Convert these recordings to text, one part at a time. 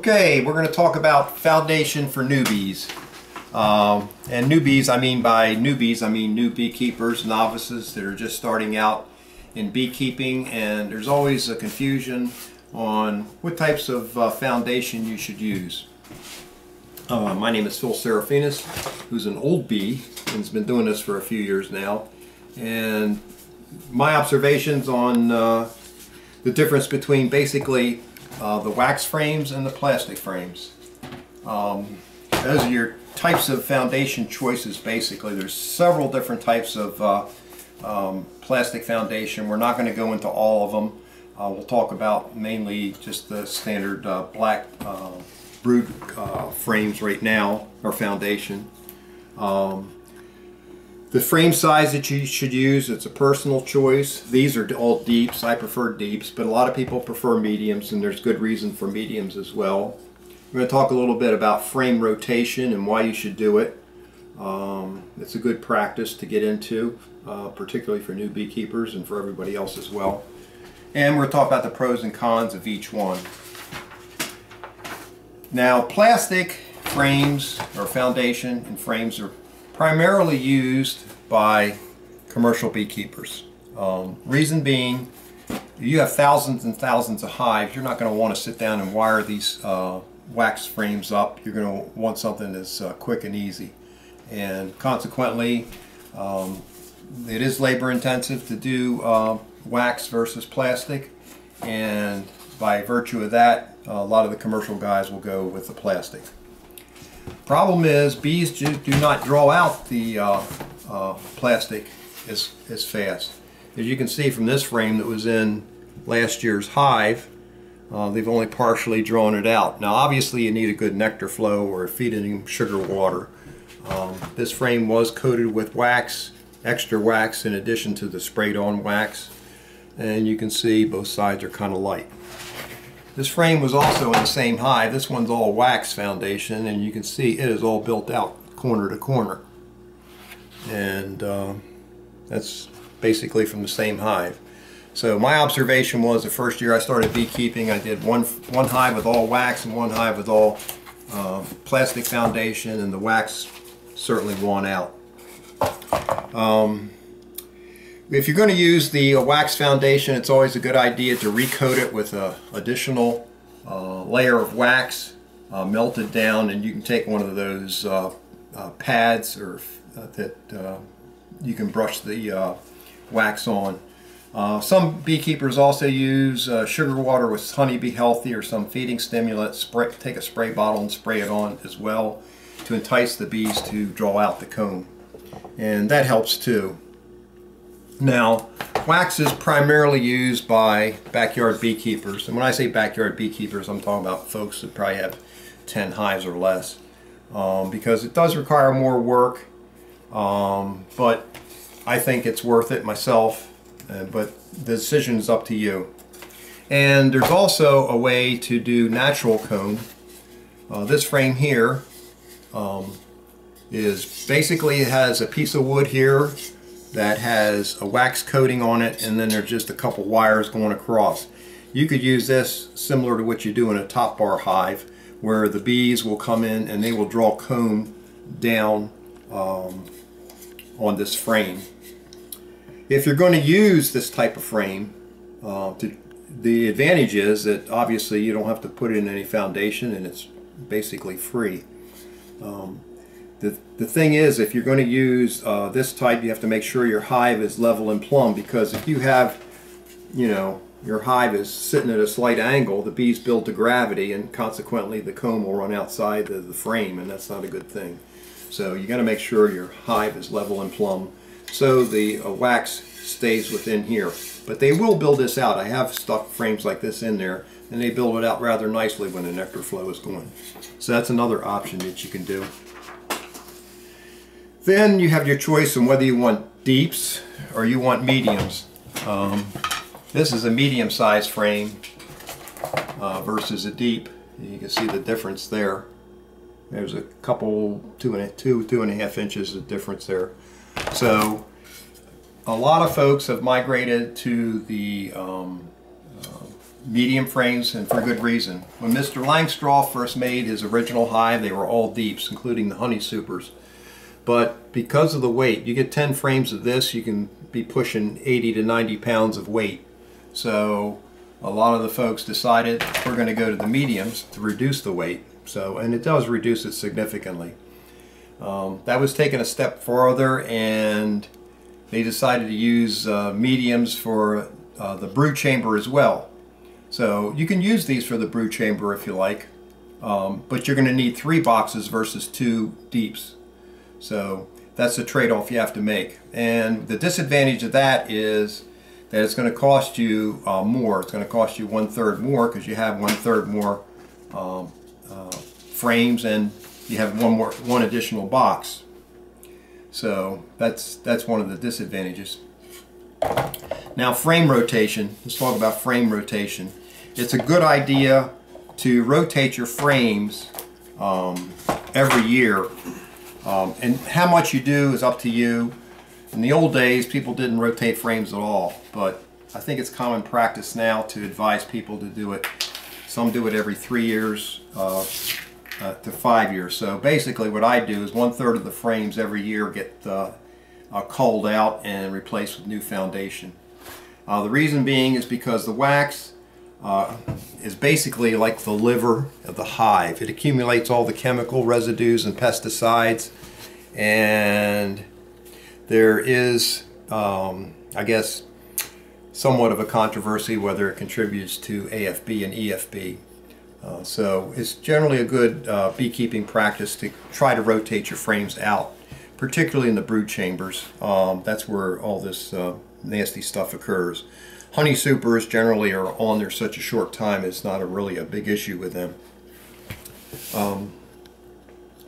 Okay, we're going to talk about foundation for newbies. And newbies, I mean by newbies, I mean new beekeepers, novices that are just starting out in beekeeping, and there's always a confusion on what types of foundation you should use. My name is Phil Serafinas, who's an old bee and has been doing this for a few years now. And my observations on the difference between basically the wax frames and the plastic frames. Those are your types of foundation choices basically. There's several different types of plastic foundation. We're not going to go into all of them. We'll talk about mainly just the standard black brood frames right now, or foundation. The frame size that you should use, it's a personal choice. These are all deeps. I prefer deeps, but a lot of people prefer mediums, and there's good reason for mediums as well. We're going to talk a little bit about frame rotation and why you should do it. It's a good practice to get into, particularly for new beekeepers and for everybody else as well. And we're going to talk about the pros and cons of each one. Now, plastic frames or foundation and frames are primarily used by commercial beekeepers. Reason being, you have thousands and thousands of hives. You're not going to want to sit down and wire these wax frames up. You're going to want something that's quick and easy. And consequently, it is labor intensive to do wax versus plastic, and by virtue of that, a lot of the commercial guys will go with the plastic. Problem is, bees do not draw out the plastic as fast. As you can see from this frame that was in last year's hive, they've only partially drawn it out. Now obviously you need a good nectar flow or feeding sugar water. This frame was coated with wax, extra wax in addition to the sprayed on wax, and you can see both sides are kind of light. This frame was also in the same hive. This one's all wax foundation, and you can see it is all built out corner to corner. And that's basically from the same hive. So my observation was the first year I started beekeeping, I did one hive with all wax and one hive with all plastic foundation, and the wax certainly won out. If you're going to use the wax foundation, it's always a good idea to recoat it with an additional layer of wax melted down, and you can take one of those pads or that you can brush the wax on. Some beekeepers also use sugar water with Honeybee Healthy or some feeding stimulant. Take a spray bottle and spray it on as well to entice the bees to draw out the comb, and that helps too. Now, wax is primarily used by backyard beekeepers, and when I say backyard beekeepers, I'm talking about folks that probably have 10 hives or less, because it does require more work, but I think it's worth it myself, but the decision is up to you. And there's also a way to do natural comb. This frame here is basically, it has a piece of wood here that has a wax coating on it, and then there's just a couple wires going across. You could use this similar to what you do in a top bar hive, where the bees will come in and they will draw comb down on this frame. If you're going to use this type of frame, the advantage is that obviously you don't have to put in any foundation, and it's basically free. The thing is, if you're going to use this type, you have to make sure your hive is level and plumb, because if you have, your hive is sitting at a slight angle, the bees build to gravity, and consequently the comb will run outside the frame, and that's not a good thing. So you got to make sure your hive is level and plumb so the wax stays within here. But they will build this out. I have stuck frames like this in there, and they build it out rather nicely when the nectar flow is going. So that's another option that you can do. Then you have your choice on whether you want deeps or you want mediums. This is a medium-sized frame versus a deep. You can see the difference there. There's a couple, two and a half inches of difference there. So a lot of folks have migrated to the medium frames, and for good reason. When Mr. Langstraw first made his original hive, they were all deeps, including the honey supers. But because of the weight, you get 10 frames of this, you can be pushing 80 to 90 pounds of weight. So a lot of the folks decided we're going to go to the mediums to reduce the weight. So, and it does reduce it significantly. That was taken a step further, and they decided to use mediums for the brood chamber as well. So you can use these for the brood chamber if you like, but you're going to need 3 boxes versus 2 deeps. So that's the trade-off you have to make. And the disadvantage of that is that it's going to cost you more. It's going to cost you 1/3 more because you have 1/3 more frames, and you have one additional box. So that's one of the disadvantages. Now, frame rotation. Let's talk about frame rotation. It's a good idea to rotate your frames every year, and how much you do is up to you. In the old days, people didn't rotate frames at all, but I think it's common practice now to advise people to do it. Some do it every 3 years to 5 years. So basically what I do is 1/3 of the frames every year get culled out and replaced with new foundation. The reason being is because the wax is basically like the liver of the hive. It accumulates all the chemical residues and pesticides, and there is, I guess, somewhat of a controversy whether it contributes to AFB and EFB. So it's generally a good beekeeping practice to try to rotate your frames out, particularly in the brood chambers. That's where all this nasty stuff occurs. Honey supers generally are on there such a short time, it's not really a big issue with them.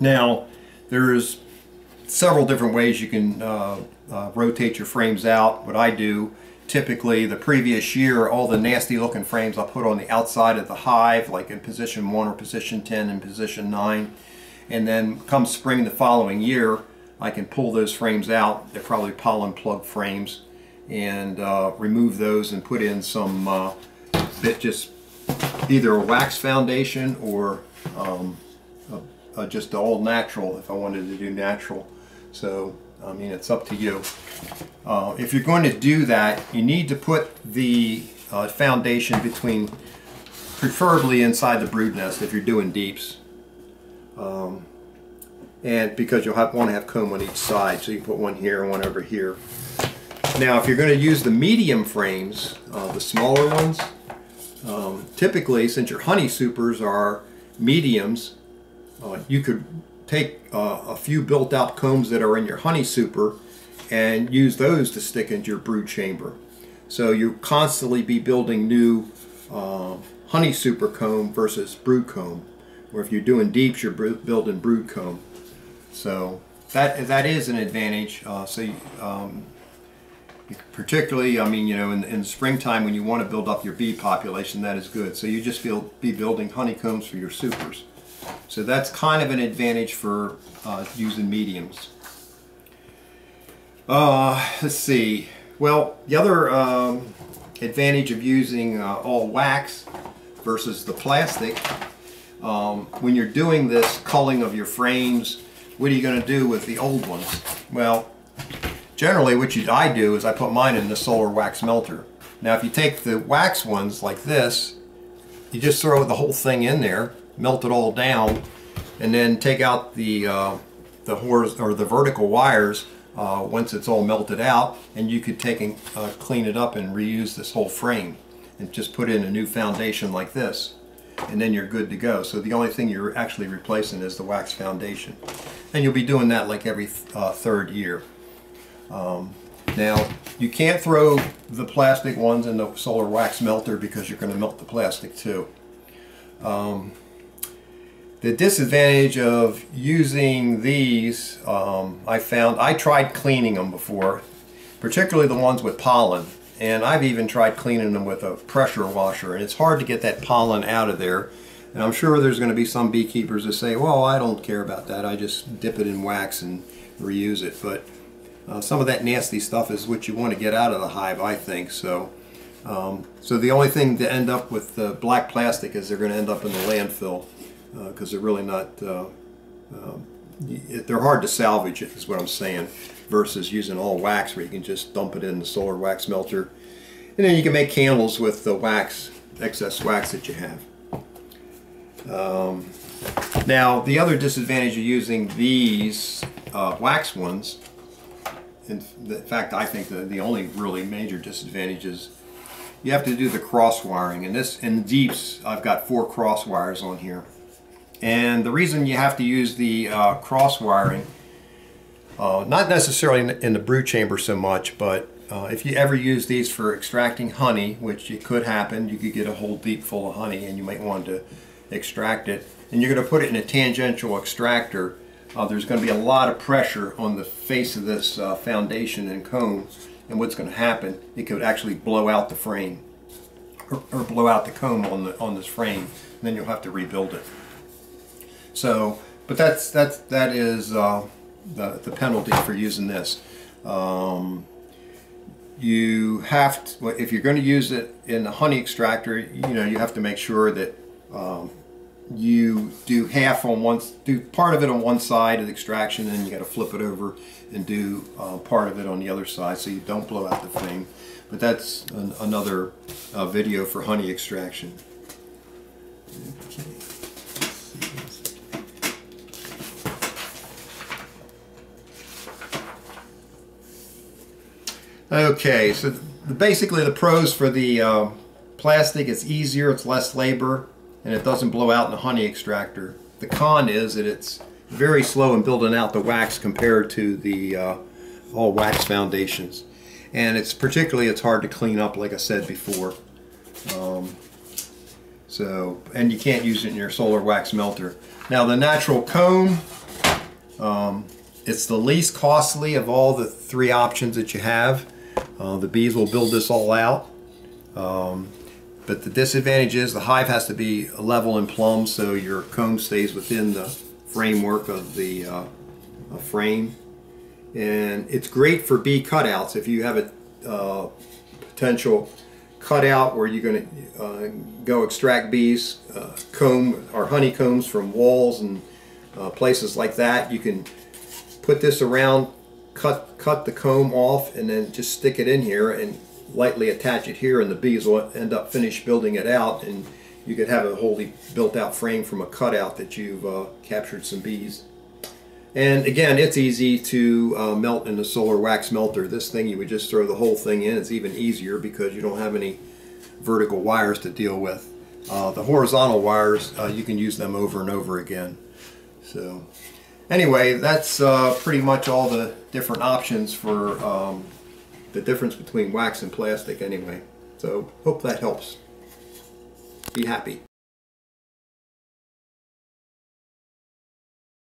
Now, there's several different ways you can rotate your frames out. What I do, typically the previous year, all the nasty looking frames I put on the outside of the hive, like in position 1 or position 10 and position 9. And then come spring the following year, I can pull those frames out. They're probably pollen plug frames, and remove those and put in some just either a wax foundation or just all natural if I wanted to do natural. So I mean, it's up to you. If you're going to do that, you need to put the foundation between, preferably inside the brood nest if you're doing deeps, and because you'll want to have comb on each side, so you can put one here and one over here. Now, if you're going to use the medium frames, the smaller ones, typically, since your honey supers are mediums, you could take a few built-out combs that are in your honey super and use those to stick into your brood chamber. So you constantly be building new honey super comb versus brood comb, or if you're doing deeps, you're building brood comb. So that is an advantage. Particularly, I mean, you know, in the springtime when you want to build up your bee population, that is good. So you just be building honeycombs for your supers. So that's kind of an advantage for using mediums. Let's see. Well, the other advantage of using all wax versus the plastic, when you're doing this culling of your frames, what are you going to do with the old ones? Well, generally what I do is I put mine in the solar wax melter. Now if you take the wax ones like this, you just throw the whole thing in there, melt it all down, and then take out the vertical wires once it's all melted out, and you could take and clean it up and reuse this whole frame and just put in a new foundation like this, and then you're good to go. So the only thing you're actually replacing is the wax foundation, and you'll be doing that like every 3rd year. Now you can't throw the plastic ones in the solar wax melter because you're going to melt the plastic too. The disadvantage of using these, I tried cleaning them before, particularly the ones with pollen, and I've even tried cleaning them with a pressure washer, and it's hard to get that pollen out of there. And I'm sure there's going to be some beekeepers that say, well, I don't care about that, I just dip it in wax and reuse it. But some of that nasty stuff is what you want to get out of the hive, I think. So So the only thing to end up with black plastic is they're going to end up in the landfill because they're really not, they're hard to salvage, is what I'm saying, versus using all wax where you can just dump it in the solar wax melter. And then you can make candles with the wax, excess wax that you have. Now the other disadvantage of using these wax ones, in fact I think the only really major disadvantage is you have to do the cross wiring. And this, in Deeps, I've got 4 cross wires on here. And the reason you have to use the cross wiring, not necessarily in the brew chamber so much, but if you ever use these for extracting honey, which it could happen, you could get a whole deep full of honey and you might want to extract it, and you're going to put it in a tangential extractor, there's going to be a lot of pressure on the face of this foundation and comb, and what's going to happen, it could actually blow out the frame or blow out the comb on this frame, and then you'll have to rebuild it. So, but that is the penalty for using this. You have to, if you're going to use it in the honey extractor, you have to make sure that you do do part of it on one side of the extraction, and you got to flip it over and do part of it on the other side so you don't blow out the frame. But that's another video for honey extraction. Okay, so basically the pros for the plastic, it's easier, it's less labor, and it doesn't blow out in the honey extractor. The con is that it's very slow in building out the wax compared to the all wax foundations. And it's hard to clean up, like I said before. And you can't use it in your solar wax melter. Now the natural comb, it's the least costly of all the 3 options that you have. The bees will build this all out. But the disadvantage is the hive has to be level and plumb so your comb stays within the framework of the frame. And it's great for bee cutouts. If you have a potential cutout where you're going to go extract bees, comb or honeycombs from walls and places like that, you can put this around, cut the comb off, and then just stick it in here and lightly attach it here, and the bees will end up finish building it out, and you could have a wholly built out frame from a cutout that you've captured some bees. And again, it's easy to melt in the solar wax melter. This thing, you would just throw the whole thing in. It's even easier because you don't have any vertical wires to deal with. The horizontal wires, you can use them over and over again. So anyway, that's pretty much all the different options for the difference between wax and plastic anyway. So hope that helps. Be happy.